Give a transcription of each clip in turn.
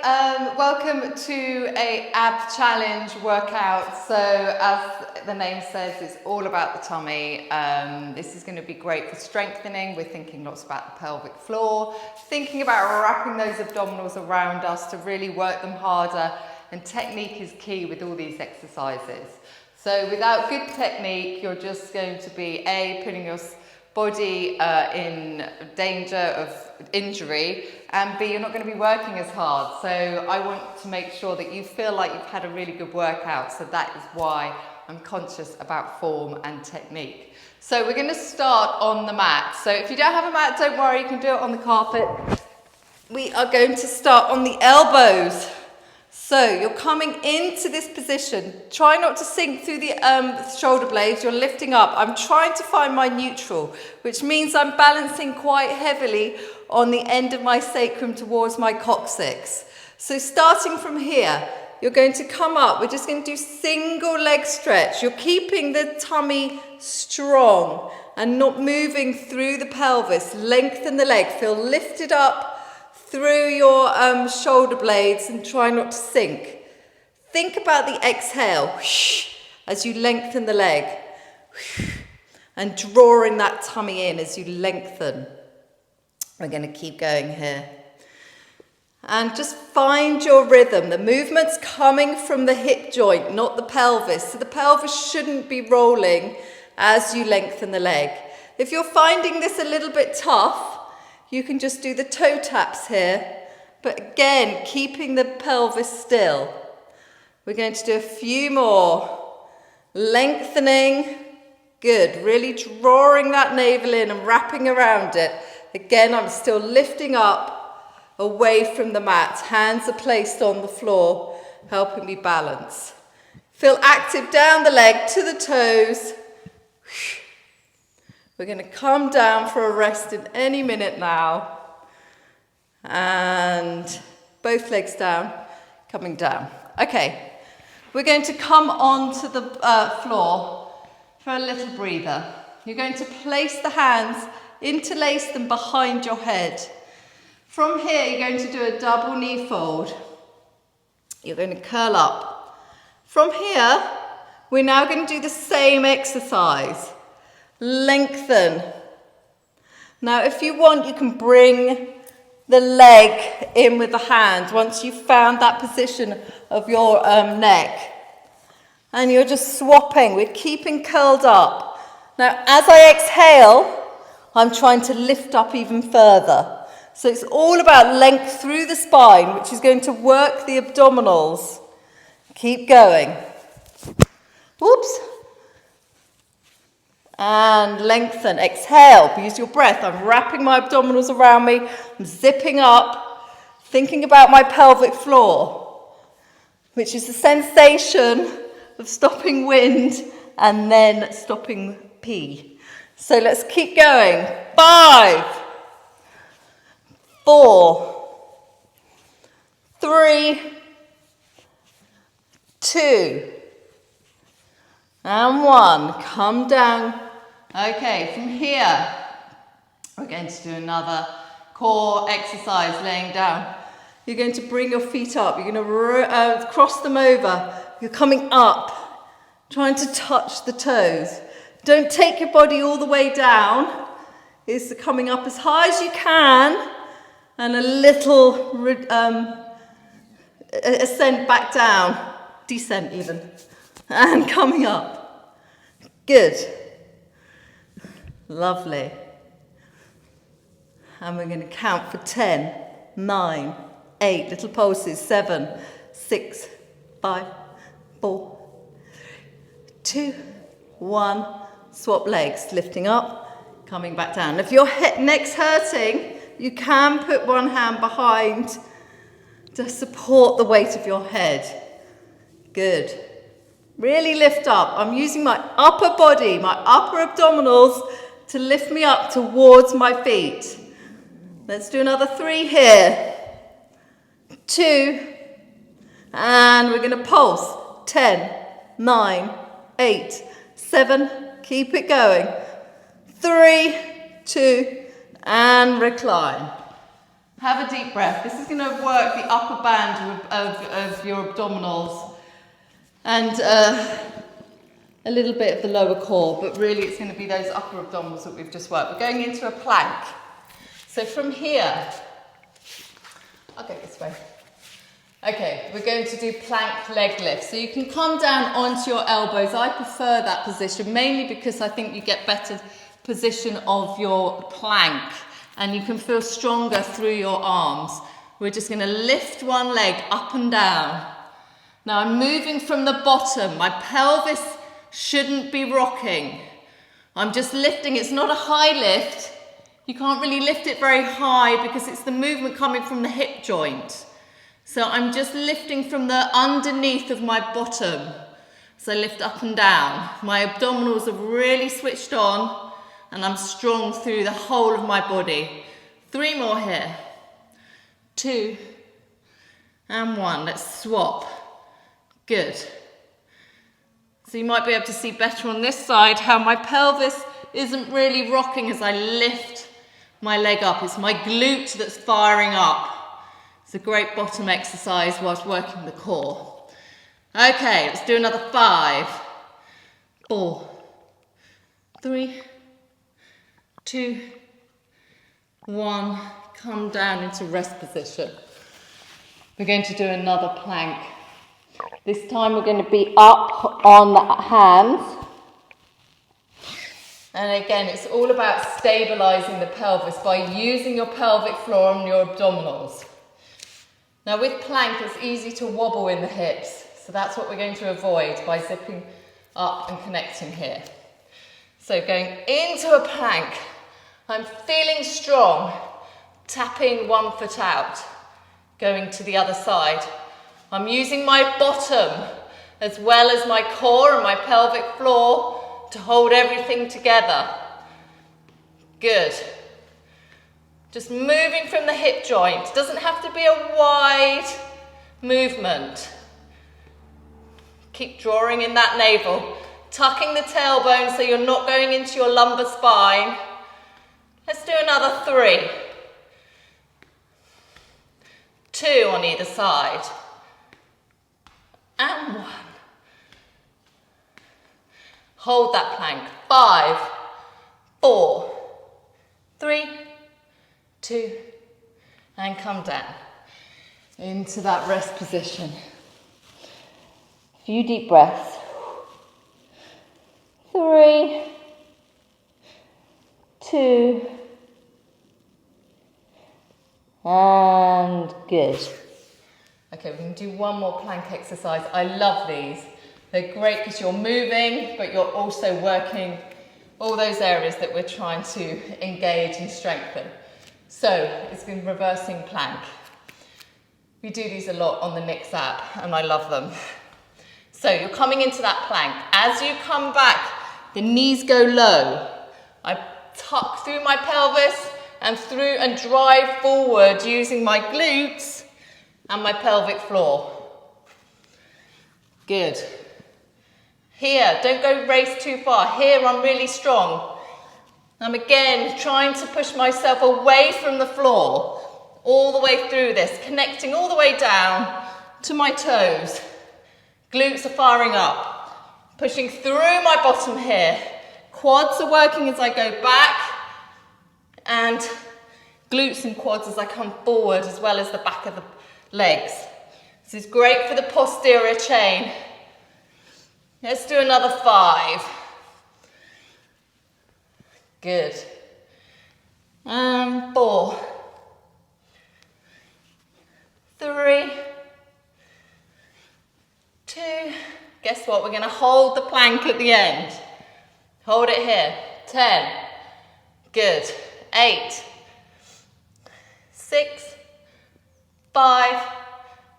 welcome to a ab challenge workout. So as the name says, it's all about the tummy. This is going to be great for strengthening. We're thinking lots about the pelvic floor, thinking about wrapping those abdominals around us to really work them harder, and technique is key with all these exercises. So without good technique, you're just going to be putting your body in danger of injury, and B, you're not going to be working as hard. So I want to make sure that you feel like you've had a really good workout, so that is why I'm conscious about form and technique. So we're going to start on the mat. So if you don't have a mat, don't worry, you can do it on the carpet. We are going to start on the elbows. So you're coming into this position. Try not to sink through the shoulder blades. You're lifting up. I'm trying to find my neutral, which means I'm balancing quite heavily on the end of my sacrum towards my coccyx. So starting from here, you're going to come up. We're just going to do single leg stretch. You're keeping the tummy strong and not moving through the pelvis. Lengthen the leg. Feel lifted up through your shoulder blades and try not to sink. Think about the exhale as you lengthen the leg and drawing that tummy in as you lengthen. We're going to keep going here. And just find your rhythm. The movement's coming from the hip joint, not the pelvis. So the pelvis shouldn't be rolling as you lengthen the leg. If you're finding this a little bit tough, you can just do the toe taps here, but again, keeping the pelvis still. We're going to do a few more. Lengthening, good. Really drawing that navel in and wrapping around it. Again, I'm still lifting up away from the mat. Hands are placed on the floor, helping me balance. Feel active down the leg to the toes. We're going to come down for a rest in any minute now. And both legs down, coming down. Okay, we're going to come onto the floor for a little breather. You're going to place the hands, interlace them behind your head. From here, you're going to do a double knee fold. You're going to curl up. From here, we're now going to do the same exercise. Lengthen. Now, if you want, you can bring the leg in with the hand once you've found that position of your neck. And you're just swapping. We're keeping curled up. Now, as I exhale, I'm trying to lift up even further. So it's all about length through the spine, which is going to work the abdominals. Keep going. Whoops. And lengthen, exhale, use your breath. I'm wrapping my abdominals around me, I'm zipping up, thinking about my pelvic floor, which is the sensation of stopping wind and then stopping pee. So let's keep going. 5, 4, 3, 2, and 1. Come down. Okay, from here, we're going to do another core exercise, laying down. You're going to bring your feet up. You're going to cross them over. You're coming up, trying to touch the toes. Don't take your body all the way down. It's coming up as high as you can, and a little ascent back down, descent even, and coming up. Good. Lovely. And we're going to count for 10, 9, 8, little pulses, 7, 6, 5, 4, 2, 1. Swap legs, lifting up, coming back down. If your neck's hurting, you can put one hand behind to support the weight of your head. Good. Really lift up. I'm using my upper body, my upper abdominals to lift me up towards my feet. Let's do another 3 here. 2. And we're going to pulse. 10, 9, 8, 7. Keep it going. 3, 2, and recline. Have a deep breath. This is going to work the upper band of your abdominals and a little bit of the lower core, but really it's going to be those upper abdominals that we've just worked. We're going into a plank. So from here, I'll go this way. Okay, we're going to do plank leg lift. So you can come down onto your elbows. I prefer that position, mainly because I think you get better position of your plank and you can feel stronger through your arms. We're just going to lift one leg up and down. Now I'm moving from the bottom. My pelvis shouldn't be rocking. I'm just lifting. It's not a high lift. You can't really lift it very high because it's the movement coming from the hip joint. So I'm just lifting from the underneath of my bottom. So lift up and down. My abdominals are really switched on and I'm strong through the whole of my body. 3 more here. 2 and 1. Let's swap. Good. So you might be able to see better on this side how my pelvis isn't really rocking as I lift my leg up. It's my glute that's firing up. It's a great bottom exercise whilst working the core. Okay, let's do another 5, 4, 3, 2, 1. Come down into rest position. We're going to do another plank. This time we're going to be up on the hands. And again, it's all about stabilising the pelvis by using your pelvic floor and your abdominals. Now with plank, it's easy to wobble in the hips. So that's what we're going to avoid by zipping up and connecting here. So going into a plank, I'm feeling strong, tapping one foot out, going to the other side. I'm using my bottom as well as my core and my pelvic floor to hold everything together. Good. Just moving from the hip joint. Doesn't have to be a wide movement. Keep drawing in that navel. Tucking the tailbone so you're not going into your lumbar spine. Let's do another 3. 2 on either side. And 1. Hold that plank. 5, 4, 3, 2, and come down into that rest position. A few deep breaths. 3, 2, and good. Okay, we're going to do one more plank exercise. I love these. They're great because you're moving, but you're also working all those areas that we're trying to engage and strengthen. So it's been reversing plank. We do these a lot on the Niix app and I love them. So you're coming into that plank. As you come back, the knees go low. I tuck through my pelvis and through and drive forward using my glutes and my pelvic floor. Good. Here, don't go race too far. Here, I'm really strong. I'm again trying to push myself away from the floor, all the way through this, connecting all the way down to my toes. Glutes are firing up, pushing through my bottom here. Quads are working as I go back, and glutes and quads as I come forward, as well as the back of the legs. This is great for the posterior chain. Let's do another 5. Good. And 4, 3, 2. Guess what? We're going to hold the plank at the end. Hold it here. 10. Good. 8, 6, 5,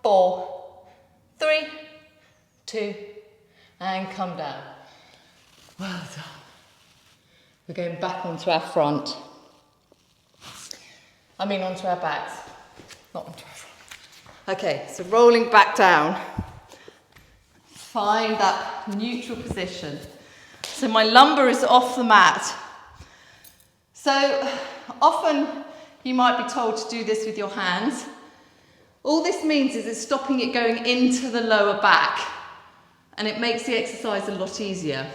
4, 3, 2, and come down. Well done. We're going back onto our front. Onto our backs, not onto our front. Okay, so rolling back down. Find that neutral position. So my lumbar is off the mat. So often You might be told to do this with your hands. All this means is it's stopping it going into the lower back, and it makes the exercise a lot easier.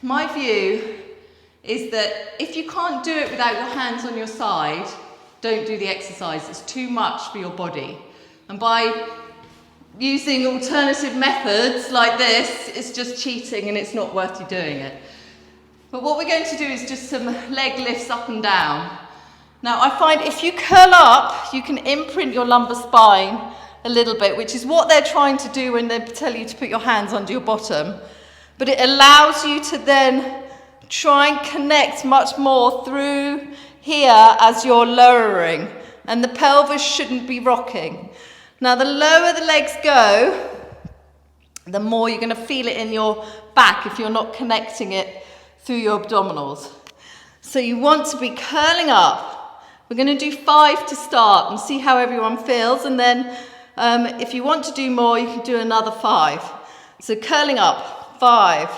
My view is that if you can't do it without your hands on your side, don't do the exercise. It's too much for your body. And by using alternative methods like this, it's just cheating and it's not worth you doing it. But what we're going to do is just some leg lifts up and down. Now I find if you curl up, you can imprint your lumbar spine a little bit, which is what they're trying to do when they tell you to put your hands under your bottom. But it allows you to then try and connect much more through here as you're lowering, and the pelvis shouldn't be rocking. Now the lower the legs go, the more you're going to feel it in your back if you're not connecting it through your abdominals. So you want to be curling up. We're going to do 5 to start and see how everyone feels, and then if you want to do more, you can do another 5. So curling up, 5.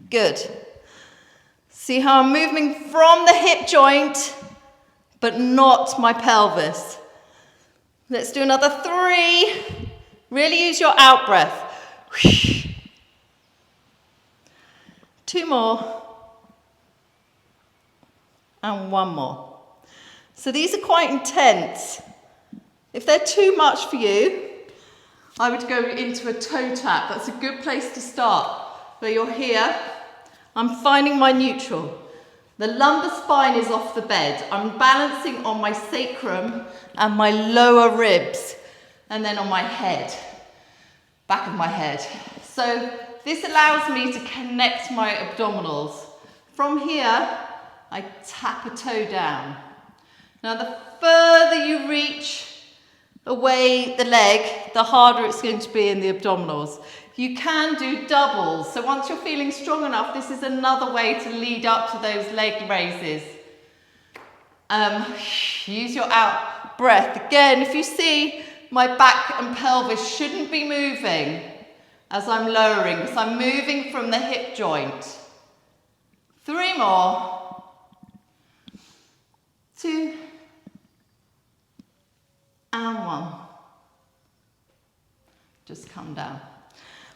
Good. See how I'm moving from the hip joint, but not my pelvis. Let's do another 3. Really use your out breath. 2 more. And 1 more. So these are quite intense. If they're too much for you, I would go into a toe tap. That's a good place to start. Where you're here, I'm finding my neutral. The lumbar spine is off the bed. I'm balancing on my sacrum and my lower ribs, and then on my head, back of my head. So this allows me to connect my abdominals. From here, I tap a toe down. Now the further you reach away the leg, the harder it's going to be in the abdominals. You can do doubles. So once you're feeling strong enough, this is another way to lead up to those leg raises. Use your out breath. Again, if you see my back and pelvis shouldn't be moving as I'm lowering, because I'm moving from the hip joint. 3 more. 2 and 1. Just come down.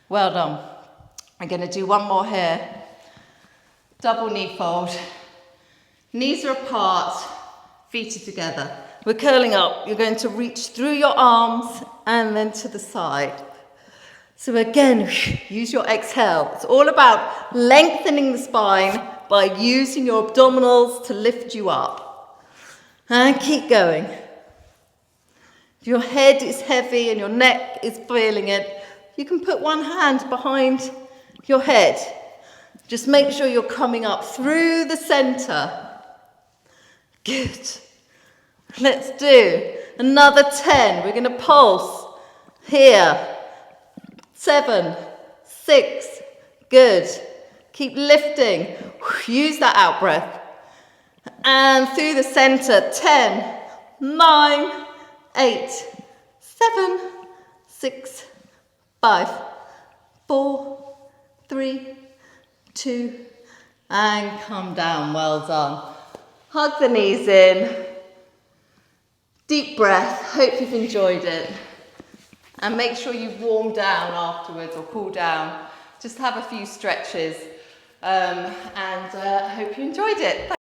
Well done. I'm going to do 1 more here. Double knee fold. Knees are apart, feet are together. We're curling up. You're going to reach through your arms and then to the side. So again, use your exhale. It's all about lengthening the spine by using your abdominals to lift you up. And keep going. If your head is heavy and your neck is feeling it, you can put one hand behind your head. Just make sure you're coming up through the center. Good. Let's do another 10. We're going to pulse here. 7, 6. Good. Keep lifting. Use that out breath. And through the center, 10, 9, 8, 7, 6, 5, 4, 3, 2, and come down. Well done. Hug the knees in. Deep breath. Hope you've enjoyed it. And make sure you warm down afterwards or cool down. Just have a few stretches. And hope you enjoyed it. Thanks.